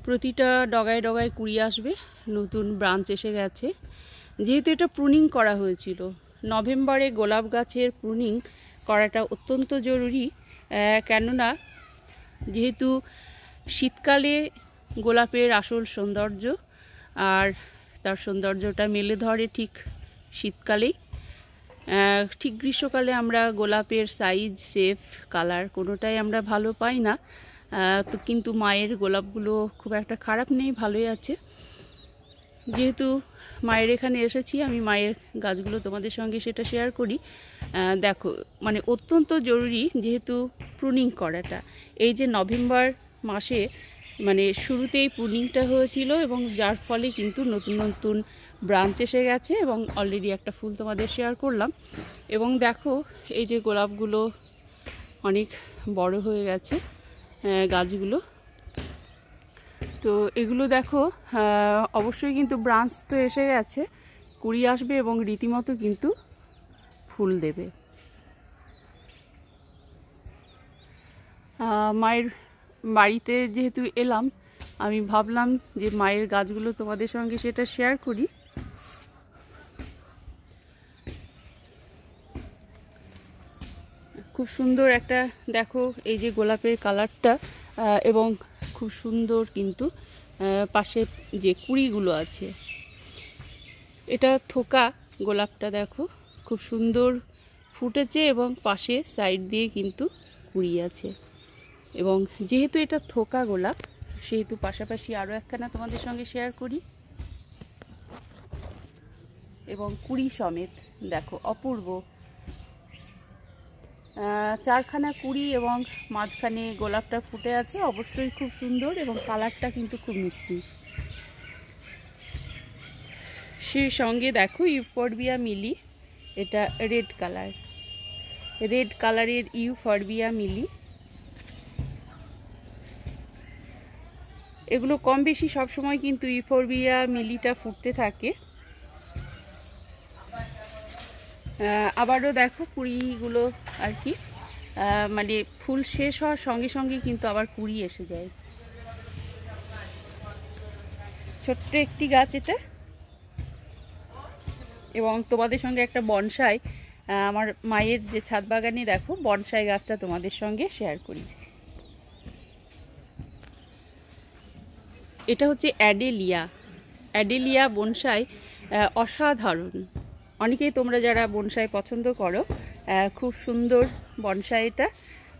প্রতিটা ডগায় ডগায় কুড়ি আসবে, নতুন ব্রাঞ্চ এসে গেছে। যেহেতু এটা প্রুনিং করা হয়েছিল, নভেম্বরে গোলাপ গাছের প্রুনিং করাটা অত্যন্ত জরুরি। কেননা যেহেতু শীতকালে গোলাপের আসল সৌন্দর্য, আর তার সৌন্দর্যটা মেলে ধরে ঠিক শীতকালেই। ঠিক গ্রীষ্মকালে আমরা গোলাপের সাইজ, শেপ, কালার কোনোটাই আমরা ভালো পাই না। তো কিন্তু মায়ের গোলাপগুলো খুব একটা খারাপ নেই, ভালোই আছে। যেহেতু মায়ের এখানে এসেছি, আমি মায়ের গাছগুলো তোমাদের সঙ্গে সেটা শেয়ার করি। দেখো, মানে অত্যন্ত জরুরি যেহেতু প্রুনিং করাটা। এই যে নভেম্বর মাসে মানে শুরুতেই প্রুনিংটা হয়েছিল, এবং যার ফলে কিন্তু নতুন নতুন ব্রাঞ্চ এসে গেছে, এবং অলরেডি একটা ফুল তোমাদের শেয়ার করলাম। এবং দেখো, এই যে গোলাপগুলো অনেক বড় হয়ে গেছে গাছগুলো। তো এগুলো দেখো, অবশ্যই কিন্তু ব্রাঞ্চ তো এসে গেছে, কুড়ি আসবে এবং রীতিমতো কিন্তু ফুল দেবে। মায়ের বাড়িতে যেহেতু এলাম, আমি ভাবলাম যে মায়ের গাছগুলো তোমাদের সঙ্গে সেটা শেয়ার করি। খুব সুন্দর একটা দেখো, এই যে গোলাপের কালারটা, এবং খুব সুন্দর কিন্তু পাশে যে কুড়িগুলো আছে, এটা থোকা গোলাপটা দেখো খুব সুন্দর ফুটেছে, এবং পাশে সাইড দিয়ে কিন্তু কুড়ি আছে। এবং যেহেতু এটা থোকা গোলাপ, সেহেতু পাশাপাশি আরও একখানা তোমাদের সঙ্গে শেয়ার করি। এবং কুড়ি সমেত দেখো, অপূর্ব চারখানা কুড়ি, এবং মাঝখানে গোলাপটা ফুটে আছে, অবশ্যই খুব সুন্দর, এবং কালারটা কিন্তু খুব মিষ্টি। সেই সঙ্গে দেখো ইউফরবিয়া মিলি, এটা রেড কালারের ইউফরবিয়া মিলি। এগুলো কম বেশি সবসময় কিন্তু ইউফরবিয়া মিলিটা ফুটতে থাকে। আবারও দেখো কুড়িগুলো আর কি, মানে ফুল শেষ হওয়ার সঙ্গে সঙ্গে কিন্তু আবার কুড়ি এসে যায়। ছোট্ট একটি গাছ এটা। এবং তোমাদের সঙ্গে একটা বনসাই, আমার মায়ের যে ছাদ বাগানে দেখো বনসাই গাছটা তোমাদের সঙ্গে শেয়ার করি। এটা হচ্ছে অ্যাডেলিয়া বনসাই, অসাধারণ। অনেকেই তোমরা যারা বনসাই পছন্দ করো, খুব সুন্দর বনসাই, এটা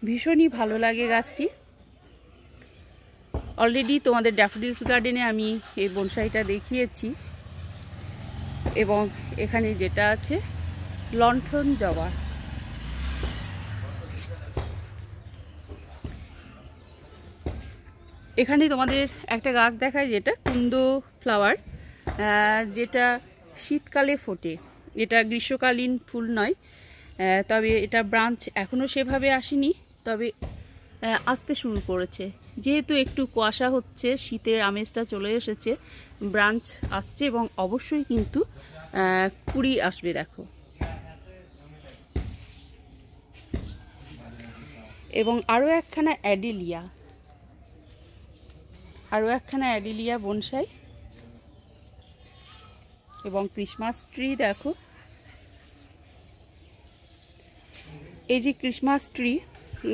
ভীষণই ভালো লাগে গাছটি। অলরেডি তোমাদের ড্যাফোডিলস গার্ডেনে আমি এই বনসাইটা দেখিয়েছি। এবং এখানে যেটা আছে লণ্ঠন জবা, এখানে তোমাদের একটা গাছ দেখায় যেটা কুন্দো ফ্লাওয়ার, যেটা শীতকালে ফোটে। এটা গ্রীষ্মকালীন ফুল নয়, তবে এটা ব্রাঞ্চ এখনও সেভাবে আসেনি, তবে আসতে শুরু করেছে। যেহেতু একটু কুয়াশা হচ্ছে, শীতের আমেজটা চলে এসেছে, ব্রাঞ্চ আসছে, এবং অবশ্যই কিন্তু কুড়ি আসবে। দেখো, এবং আরও একখানা অ্যাডেলিয়া বনসাই, এবং ক্রিসমাস ট্রি দেখো। এই যে ক্রিসমাস ট্রি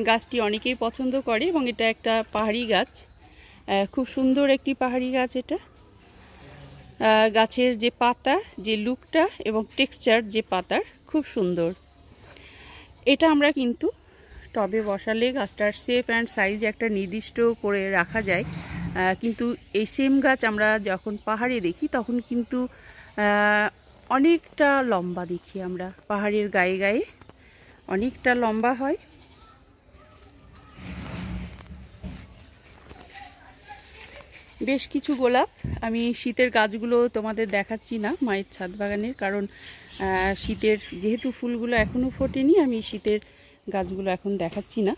গাছটি অনেকেই পছন্দ করে, এবং এটা একটা পাহাড়ি গাছ, খুব সুন্দর একটি পাহাড়ি গাছ। এটা গাছের যে পাতা, যে লুকটা এবং টেক্সচার যে পাতার, খুব সুন্দর। এটা আমরা কিন্তু টবে বসালে গাছটার শেপ অ্যান্ড সাইজ একটা নির্দিষ্ট করে রাখা যায়, কিন্তু এই সেম গাছ আমরা যখন পাহাড়ে দেখি তখন কিন্তু অনেকটা লম্বা দেখি আমরা, পাহাড়ের গায়ে গায়ে অনেকটা লম্বা হয়। বেশ কিছু গোলাপ আমি শীতের গাছগুলো তোমাদের দেখাচ্ছি না মায়ের ছাদ বাগানের, কারণ শীতের যেহেতু ফুলগুলো এখনও ফোটেনি, আমি শীতের গাছগুলো এখন দেখাচ্ছি না।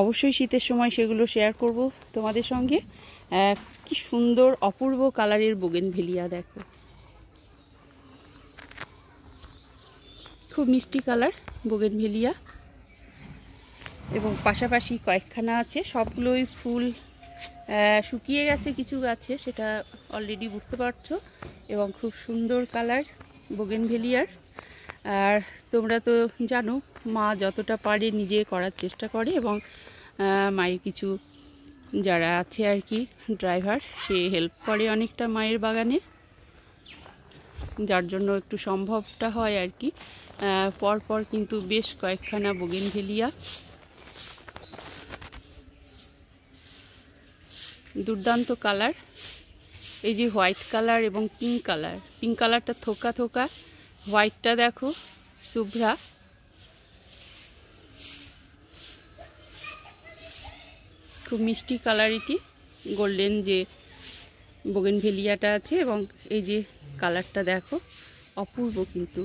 অবশ্যই শীতের সময় সেগুলো শেয়ার করব তোমাদের সঙ্গে। কি সুন্দর অপূর্ব কালারের বোগেনভেলিয়া দেখো, খুব মিষ্টি কালার বোগেনভেলিয়া। এবং পাশাপাশি কয়েকখানা আছে, সবগুলোই ফুল শুকিয়ে গেছে কিছু গাছে, সেটা অলরেডি বুঝতে পারছো, এবং খুব সুন্দর কালার বোগেনভেলিয়ার। আর তোমরা তো জানো মা যতটা পারে নিজে করার চেষ্টা করে, এবং মায়ের কিছু যারা আছে আর কি ড্রাইভার, সে হেল্প করে অনেকটা মায়ের বাগানে, যার জন্য একটু সম্ভবটা হয় আর কি। পরপর কিন্তু বেশ কয়েকখানা বোগেনভেলিয়া, দুর্দান্ত কালার। এই যে হোয়াইট কালার এবং পিঙ্ক কালার, পিঙ্ক কালারটা থোকা থোকা, হোয়াইটটা দেখো শুভ্রা। খুব মিষ্টি কালার এটি, গোল্ডেন যে বোগেনভেলিয়াটা আছে, এবং এই যে কালারটা দেখো অপূর্ব। কিন্তু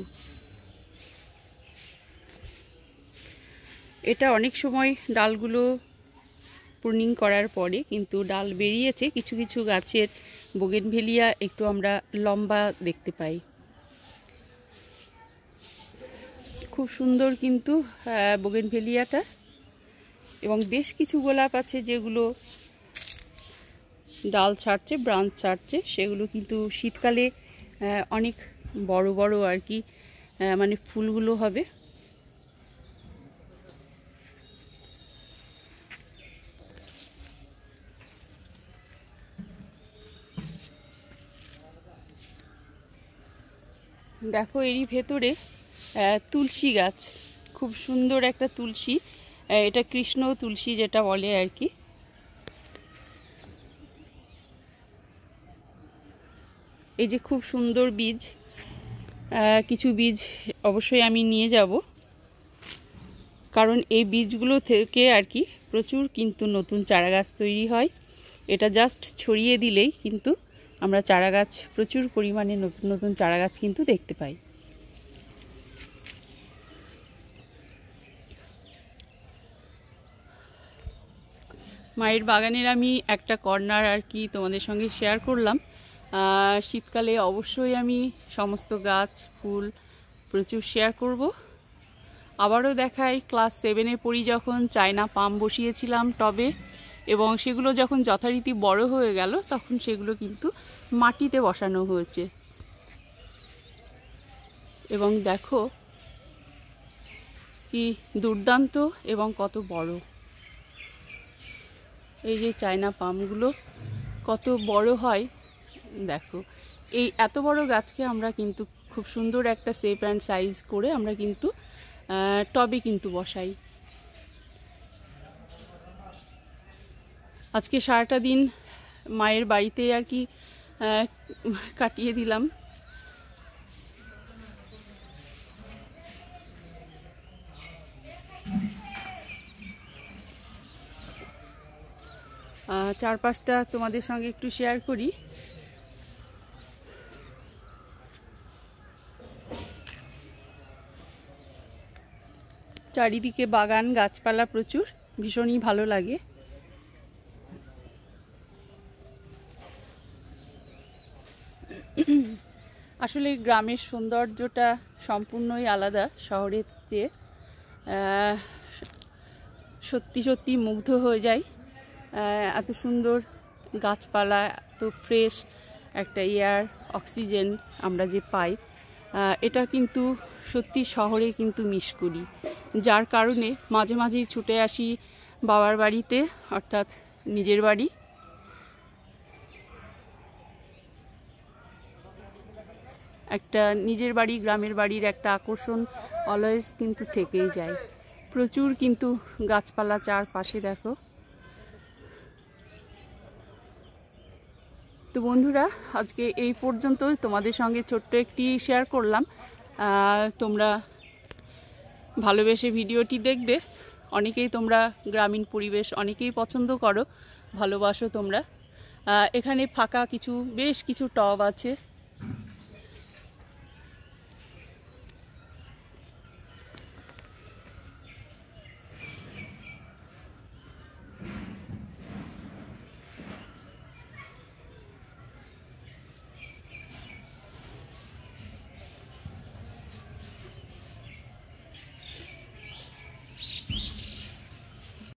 এটা অনেক সময় ডালগুলো প্রুনিং করার পরে কিন্তু ডাল বেরিয়েছে, কিছু কিছু গাছের বোগেনভেলিয়া একটু আমরা লম্বা দেখতে পাই। খুব সুন্দর কিন্তু বোগেনভেলিয়াটা, এবং বেশ কিছু গোলাপ আছে যেগুলো ডাল ছাড়ছে, ব্রাঞ্চ ছাড়ছে, সেগুলো কিন্তু শীতকালে অনেক বড় বড় আর কি, মানে ফুলগুলো হবে। দেখো এরই ভেতরে তুলসী গাছ, খুব সুন্দর একটা তুলসী, এটা কৃষ্ণ তুলসী যেটা বলে আর কি। এই যে খুব সুন্দর বীজ, কিছু বীজ অবশ্যই আমি নিয়ে যাব, কারণ এই বীজগুলো থেকে আর কি প্রচুর কিন্তু নতুন চারা গাছ তৈরি হয়। এটা জাস্ট ছড়িয়ে দিলেই কিন্তু আমরা চারা গাছ, প্রচুর পরিমাণে নতুন নতুন চারা গাছ কিন্তু দেখতে পাই। মায়ের বাগানের আমি একটা কর্নার আর কি তোমাদের সঙ্গে শেয়ার করলাম। শীতকালে অবশ্যই আমি সমস্ত গাছ ফুল প্রচুর শেয়ার করব। আবারও দেখাই, ক্লাস 7-এ পড়ি যখন চায়না পাম বসিয়েছিলাম টবে, এবং সেগুলো যখন যথারীতি বড় হয়ে গেল তখন সেগুলো কিন্তু মাটিতে বসানো হয়েছে। এবং দেখো কি দুর্দান্ত এবং কত বড়। এই যে চায়না পামগুলো কত বড় হয় দেখো। এই এত বড় গাছকে আমরা কিন্তু খুব সুন্দর একটা শেপ অ্যান্ড সাইজ করে আমরা কিন্তু টবে কিন্তু বসাই। আজকে সারাটা দিন মায়ের বাড়িতে আর কি কাটিয়ে দিলাম। চারপাশটা তোমাদের সঙ্গে একটু শেয়ার করি। চারিদিকে বাগান, গাছপালা প্রচুর, ভীষণই ভালো লাগে। আসলে গ্রামের সৌন্দর্যটা সম্পূর্ণই আলাদা শহরের চেয়ে। সত্যি সত্যি মুগ্ধ হয়ে যায়, এত সুন্দর গাছপালা, এত ফ্রেশ একটা এয়ার, অক্সিজেন আমরা যে পাই, এটা কিন্তু সত্যি শহরে কিন্তু মিস করি। যার কারণে মাঝে মাঝেই ছুটে আসি বাবার বাড়িতে, অর্থাৎ নিজের বাড়ি। একটা নিজের বাড়ি, গ্রামের বাড়ির একটা আকর্ষণ অলওয়েজ কিন্তু থেকেই যায়। প্রচুর কিন্তু গাছপালা চারপাশে দেখো। তো বন্ধুরা, আজকে এই পর্যন্ত তোমাদের সঙ্গে ছোট্ট একটি শেয়ার করলাম। তোমরা ভালোবেসে ভিডিওটি দেখবে। অনেকেই তোমরা গ্রামীণ পরিবেশ অনেকেই পছন্দ করো, ভালোবাসো তোমরা। এখানে ফাঁকা বেশ কিছু টব আছে,